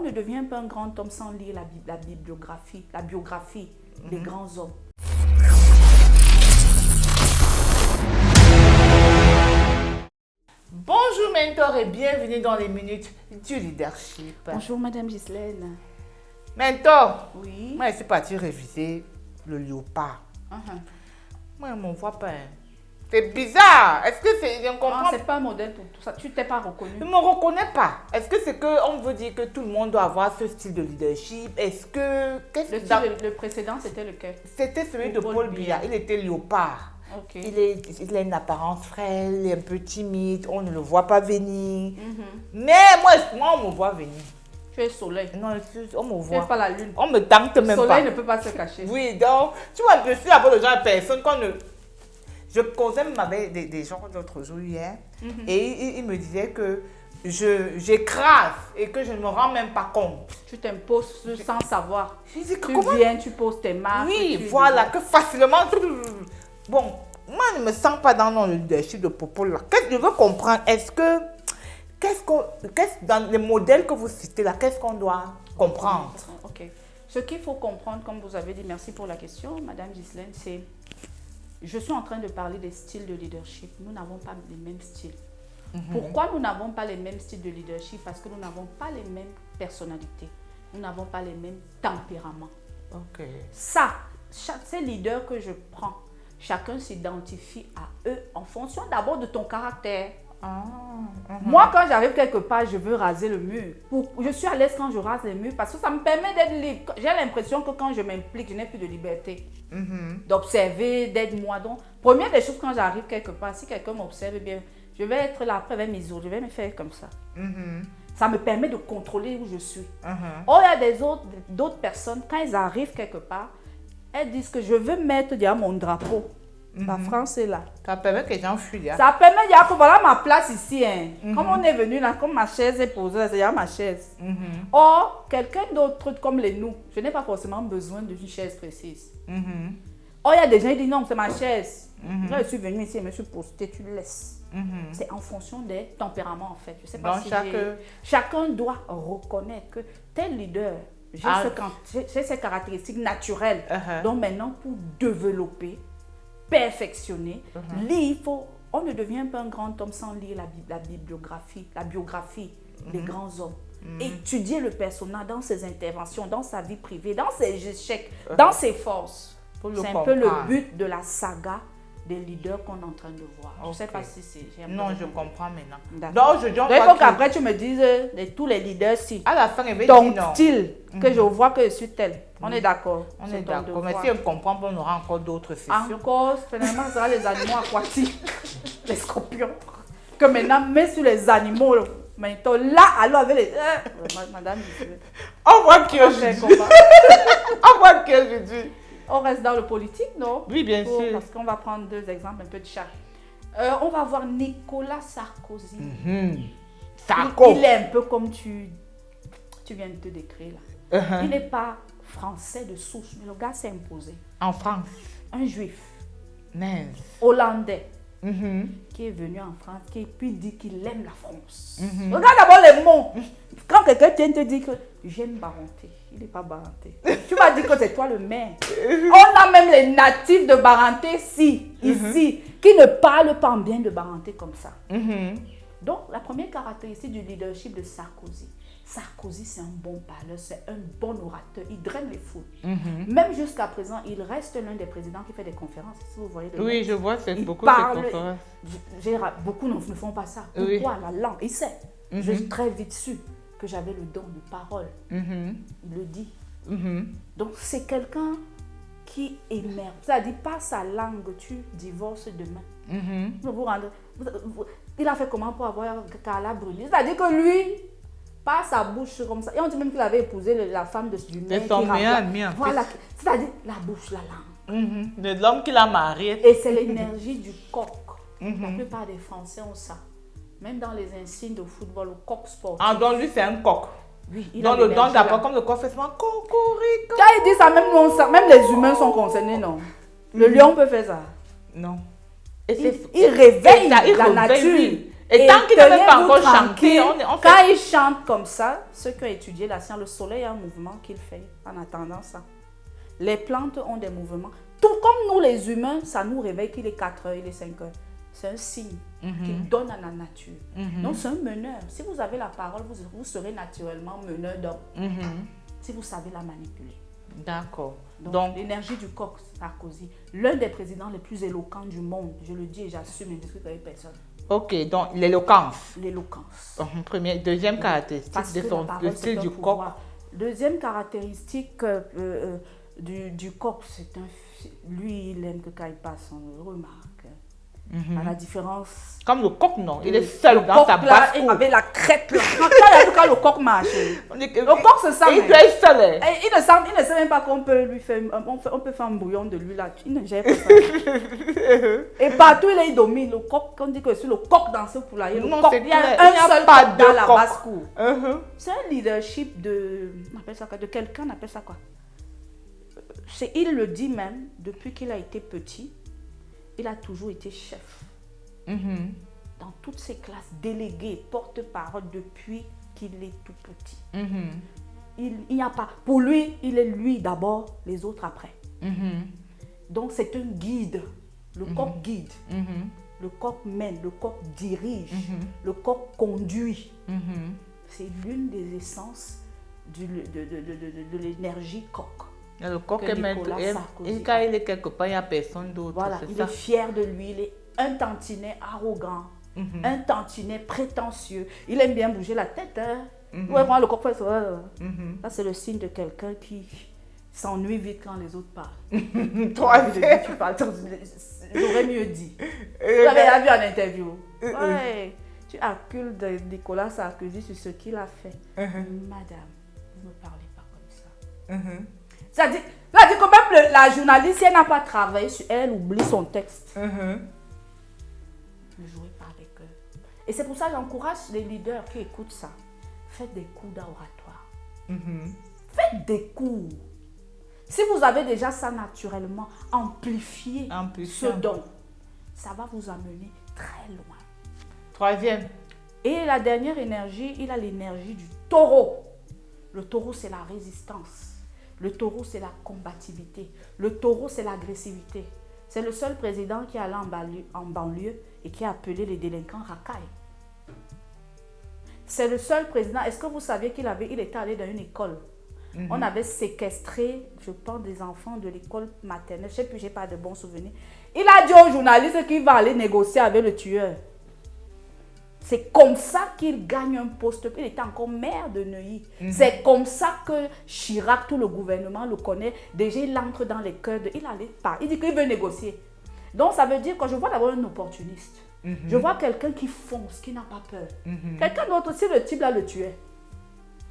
ne devient pas un grand homme sans lire la biographie des grands hommes. Bonjour mentor et bienvenue dans les minutes du leadership. Bonjour Madame Ghislaine. Mentor, Oui. moi je suis partie réviser le léopard. Moi je ne me vois pas. C'est bizarre. Est-ce que c'est... Je ne comprends C'est pas un modèle pour tout ça. Tu t'es pas reconnu. Je ne me reconnais pas. Est-ce que c'est qu'on veut dire que tout le monde doit avoir ce style de leadership? Est-ce que... Le précédent, c'était lequel? C'était celui de Paul Biya. Il était léopard. Okay. Il a une apparence frêle, il est un peu timide, on ne le voit pas venir. Mais moi, on me voit venir. Tu es soleil. Non, on me Tu voit. n'es pas la lune. On me tente même pas. Le soleil ne peut pas se cacher. Oui, donc, tu vois, je suis avec le genre de personne qu'on ne... Je causais même avec des gens l'autre jour hier, et ils me disaient que j'écrase et que je ne me rends même pas compte. Tu t'imposes sans savoir. Je dis que tu viens, tu poses tes marques. Oui, voilà, que facilement... Bon, moi, je ne me sens pas dans le leadership de Popo là. Qu'est-ce que je veux comprendre? Dans les modèles que vous citez là, qu'est-ce qu'on doit comprendre? Ok. Ce qu'il faut comprendre, comme vous avez dit, merci pour la question, Madame Ghislaine, c'est... Je suis en train de parler des styles de leadership. Nous n'avons pas les mêmes styles. Pourquoi nous n'avons pas les mêmes styles de leadership? Parce que nous n'avons pas les mêmes personnalités. Nous n'avons pas les mêmes tempéraments. Ok. Ces leaders que je prends, chacun s'identifie à eux en fonction d'abord de ton caractère. Moi, quand j'arrive quelque part, je veux raser le mur. Je suis à l'aise quand je rase les murs parce que ça me permet d'être libre. J'ai l'impression que quand je m'implique, je n'ai plus de liberté. D'observer, d'être moi. Donc, première des choses, quand j'arrive quelque part, si quelqu'un m'observe bien, je vais être là, après, je vais m'isoler, je vais me faire comme ça. Ça me permet de contrôler où je suis. Or, il y a d'autres personnes, quand elles arrivent quelque part, elles disent que je veux mettre déjà mon drapeau. La France est là. Ça permet que les gens fuient. Ça permet déjà que voilà ma place ici. Comme on est venu là, comme ma chaise est posée là, c'est déjà ma chaise. Or, quelqu'un d'autre comme les nous, je n'ai pas forcément besoin d'une chaise précise. Or, il y a des gens qui disent non, c'est ma chaise. Quand je suis venue ici, je me suis postée, tu le laisses. C'est en fonction des tempéraments en fait. Je sais pas. Donc, chacun doit reconnaître que tel leader, j'ai ces caractéristiques naturelles. Donc maintenant, pour développer, perfectionner, lire, on ne devient pas un grand homme sans lire la biographie des grands hommes. Étudier le personnage dans ses interventions, dans sa vie privée, dans ses échecs, dans ses forces. C'est un peu le but de la saga des leaders qu'on est en train de voir. Je ne sais pas si c'est... Non, je comprends maintenant. Donc, il faut qu'après tu me dises tous les leaders, si à la fin, ton style, que je vois que je suis tel. On est d'accord. On est d'accord. Mais si on comprend, on aura encore d'autres sessions. Encore, finalement, ce sera les animaux aquatiques, les scorpions. Que maintenant, mets sur les animaux. Maintenant, là, alors avec les... Madame, on voit qui je dis. On voit qui je dis. On reste dans le politique, non? Oui, bien sûr. Parce qu'on va prendre deux exemples un peu de chaque. On va voir Nicolas Sarkozy. Il est un peu comme tu viens de te décrire là. Il n'est pas français de souche, mais le gars s'est imposé. En France. Un juif. Mince. Hollandais. Qui est venu en France, qui puis dit qu'il aime la France. Regarde d'abord les mots. Quand quelqu'un te dit que j'aime Baranté, il n'est pas Baranté. Tu vas dire que c'est toi le maire. On a même les natifs de Baranté ici, qui ne parlent pas en bien de Baranté comme ça. Donc, la première caractéristique du leadership de Sarkozy, c'est un bon parleur, c'est un bon orateur, il draine les foules. Même jusqu'à présent, il reste l'un des présidents qui fait des conférences. Si vous voyez oui, je vois, c'est beaucoup de conférences. Beaucoup ne font pas ça. Pourquoi? La langue, il sait. J'ai très vite su que j'avais le don de parole. Il le dit. Donc, c'est quelqu'un qui émerge. C'est-à-dire, par sa langue, tu divorces demain. Il a fait comment pour avoir Carla Bruni? C'est-à-dire que lui... Par sa bouche comme ça. Et on dit même qu'il avait épousé la femme du maire. C'est son meilleur ami. Voilà. C'est-à-dire la bouche, la langue. De l'homme qui l'a marié. Et c'est l'énergie du coq. La plupart des Français ont ça. Même dans les insignes de football, le coq sportif. Ah, donc lui, c'est un coq. Oui, il dans le don d'abord, comme le coq fait souvent cocorico. Quand il dit ça, même les humains sont concernés, non? Le lion peut faire ça. Non. Il réveille la nature. Et tant qu'il n'a même pas encore tranquille. chanté, Quand il chante comme ça, ceux qui ont étudié la science, le soleil a un mouvement qu'il fait en attendant ça. Les plantes ont des mouvements. Tout comme nous les humains, ça nous réveille qu'il est 4 heures, il est 5 heures. C'est un signe qu'il donne à la nature. Donc c'est un meneur. Si vous avez la parole, vous serez naturellement meneur d'homme. Si vous savez la manipuler. D'accord. Donc l'énergie du coq, Sarkozy, l'un des présidents les plus éloquents du monde, je le dis et j'assume, je ne discute avec personne. Ok, donc l'éloquence. L'éloquence. Deuxième caractéristique de style du coq. Deuxième caractéristique du coq, lui, il aime que quand il passe, on le remarque. À la différence. Comme le coq, non, il est seul dans sa basse-cour. Avec la crête là. Quand le coq marche, le coq se sent. Il doit être seul. Il ne sait même pas qu'on peut lui faire, on peut faire un bouillon de lui là. Il ne gère pas ça. Et partout il domine. Le coq, on dit que c'est le coq dans ce poulailler. Il y a un seul coq dans la basse-cour. C'est un leadership on appelle ça quoi, de quelqu'un, on appelle ça quoi. Il le dit même, depuis qu'il a été petit, il a toujours été chef. Dans toutes ses classes, délégué, porte-parole depuis qu'il est tout petit. Il n'y a pas... Pour lui, il est lui d'abord, les autres après. Donc c'est un guide. Le coq guide. Le coq mène, le coq dirige, le coq conduit. C'est l'une des essences de l'énergie coq. Le coq est maître. Et quand il est quelque part, il n'y a personne d'autre. Voilà, il est fier de lui, il est un tantinet arrogant, un tantinet prétentieux. Il aime bien bouger la tête. Ouais, moi, le coq fait ça. Ça, c'est le signe de quelqu'un qui s'ennuie vite quand les autres parlent. Toi, tu parles. J'aurais mieux dit. Tu l'avais vu en interview. Ouais. Tu accules de Nicolas Sarkozy sur ce qu'il a fait. Madame, vous ne me parlez pas comme ça. Ça dit que même la journaliste, si elle n'a pas travaillé sur elle, oublie son texte. Ne jouez pas avec eux. Et c'est pour ça que j'encourage les leaders qui écoutent ça. Faites des cours d'oratoire. Faites des cours. Si vous avez déjà ça naturellement, amplifiez ce don. Ça va vous amener très loin. Troisième. Et la dernière énergie, il a l'énergie du taureau. Le taureau, c'est la résistance. Le taureau, c'est la combativité. Le taureau, c'est l'agressivité. C'est le seul président qui est allé en banlieue et qui a appelé les délinquants racailles. C'est le seul président. Est-ce que vous saviez qu'il était allé dans une école? On avait séquestré, je pense, des enfants de l'école maternelle. Je ne sais plus, je n'ai pas de bons souvenirs. Il a dit aux journalistes qu'il va aller négocier avec le tueur. C'est comme ça qu'il gagne un poste. Il était encore maire de Neuilly. C'est comme ça que Chirac, tout le gouvernement le connaît. Déjà, il entre dans les cœurs. Il dit qu'il veut négocier. Donc, ça veut dire que je vois d'abord un opportuniste. Je vois quelqu'un qui fonce, qui n'a pas peur. Quelqu'un d'autre, si le type là le tuait.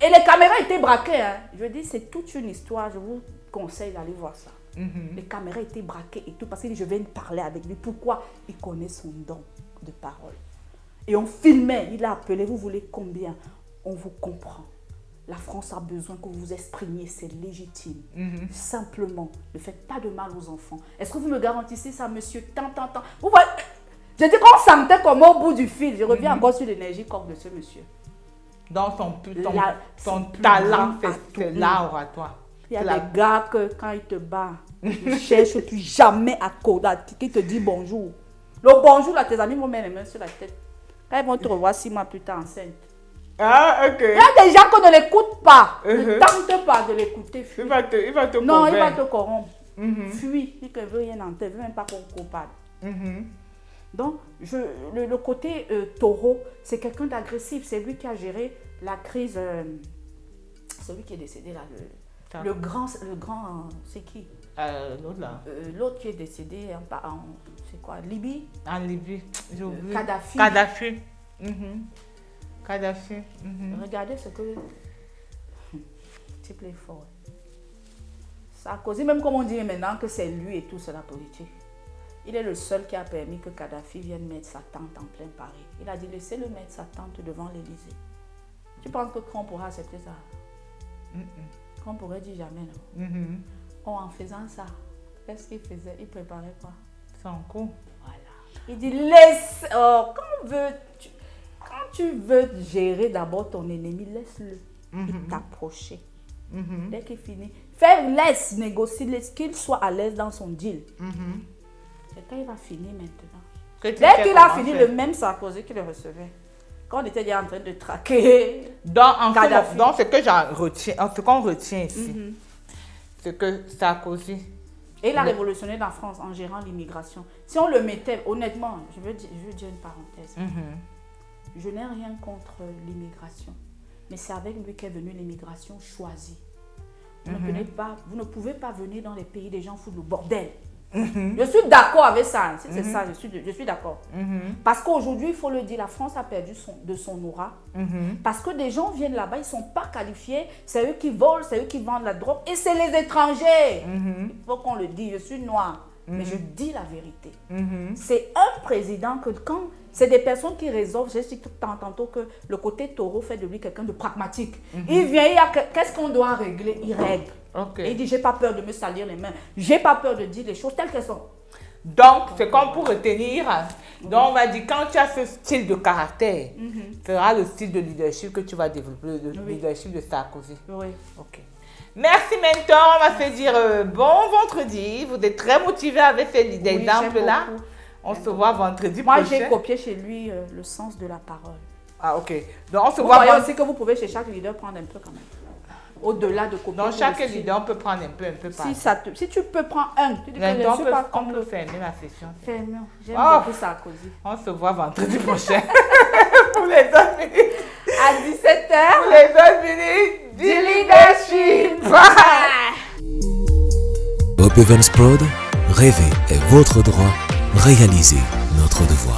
Et les caméras étaient braquées. Je dis, c'est toute une histoire. Je vous conseille d'aller voir ça. Les caméras étaient braquées et tout. Parce que je viens de parler avec lui. Pourquoi? Il connaît son don de parole. Et on filmait, il a appelé, vous voulez combien? On vous comprend. La France a besoin que vous vous exprimiez, c'est légitime. Simplement, ne faites pas de mal aux enfants. Est-ce que vous me garantissez ça, monsieur? Tant. Vous voyez, je dis qu'on sentait comme au bout du fil. Je reviens encore sur l'énergie corps de ce monsieur. Dans son talent, c'est l'art oratoire. Il y a des gars que quand ils te battent, ils ne cherchent plus jamais à coder, qui te dit bonjour. Le bonjour, là, tes amis vont mettre les mains sur la tête. Quand ils vont te revoir 6 mois plus tard enceinte. Ah, ok. Il y a des gens qui ne l'écoutent pas. Ne tente pas de l'écouter. Il va te non, convaincre. il va te corrompre. Fuis. Il ne veut rien entendre. Il ne veut même pas qu'on coupable. Donc, le côté taureau, c'est quelqu'un d'agressif. C'est lui qui a géré la crise. Celui qui est décédé là. Le grand, c'est qui? L'autre là. L'autre qui est décédé c'est quoi? Libye? En Libye. J'ai oublié. Kadhafi. Kadhafi. Regardez ce que... Tu plais fort. Sarkozy, même comme on dit maintenant que c'est lui et tout, c'est la politique. Il est le seul qui a permis que Kadhafi vienne mettre sa tente en plein Paris. Il a dit, laissez-le mettre sa tente devant l'Élysée. Tu penses que Trump pourra accepter ça? Trump pourrait dire jamais non. En faisant ça, qu'est-ce qu'il faisait? Il préparait quoi? Son coup. Voilà. Il dit, laisse... quand on veut... tu veux gérer d'abord ton ennemi, laisse-le t'approcher. Dès qu'il finit, laisse négocier, laisse qu'il soit à l'aise dans son deal. C'est quand il va finir maintenant. Dès qu'il a fini, le même Sarkozy qui le recevait. Quand on était déjà en train de traquer. Donc, ce qu'on retient ici, c'est que Sarkozy. Et il a révolutionné la France en gérant l'immigration. Si on le mettait, honnêtement, je veux dire une parenthèse. Je n'ai rien contre l'immigration. Mais c'est avec lui qu'est venue l'immigration choisie. Vous ne pouvez pas venir dans les pays des gens foutent le bordel. Je suis d'accord avec ça. Si c'est ça, je suis d'accord. Parce qu'aujourd'hui, il faut le dire, la France a perdu de son aura. Parce que des gens viennent là-bas, ils ne sont pas qualifiés. C'est eux qui volent, c'est eux qui vendent la drogue. Et c'est les étrangers. Il faut qu'on le dise. Je suis noire, mais je dis la vérité. C'est un président que quand... C'est des personnes qui résolvent. J'ai dit tantôt que le côté taureau fait de lui quelqu'un de pragmatique. Il vient, qu'est-ce qu'on doit régler? Il règle. Et il dit, j'ai pas peur de me salir les mains. J'ai pas peur de dire les choses telles qu'elles sont. Donc, c'est comme pour retenir. Donc, on va dire, quand tu as ce style de caractère, ce sera le style de leadership que tu vas développer, le leadership de Sarkozy. Oui. Ok. Merci, mentor. On va se dire bon vendredi. Vous êtes très motivés avec ces exemples-là. On se voit vendredi prochain. Moi, j'ai copié chez lui le sens de la parole. Ah, ok. Donc, on se Vous voit voyez aussi que vous pouvez chez chaque leader prendre un peu quand même. Au-delà de copier. Donc, chaque leader, on peut prendre un peu si tu peux prendre un. Tu dis que on peut fermer la session. Fermons. J'aime beaucoup Sarkozy. On se voit vendredi prochain. Pour les autres minutes. À 17h. Pour les autres minutes du leadership. Hope Evans Prod, rêver est votre droit, réaliser notre devoir.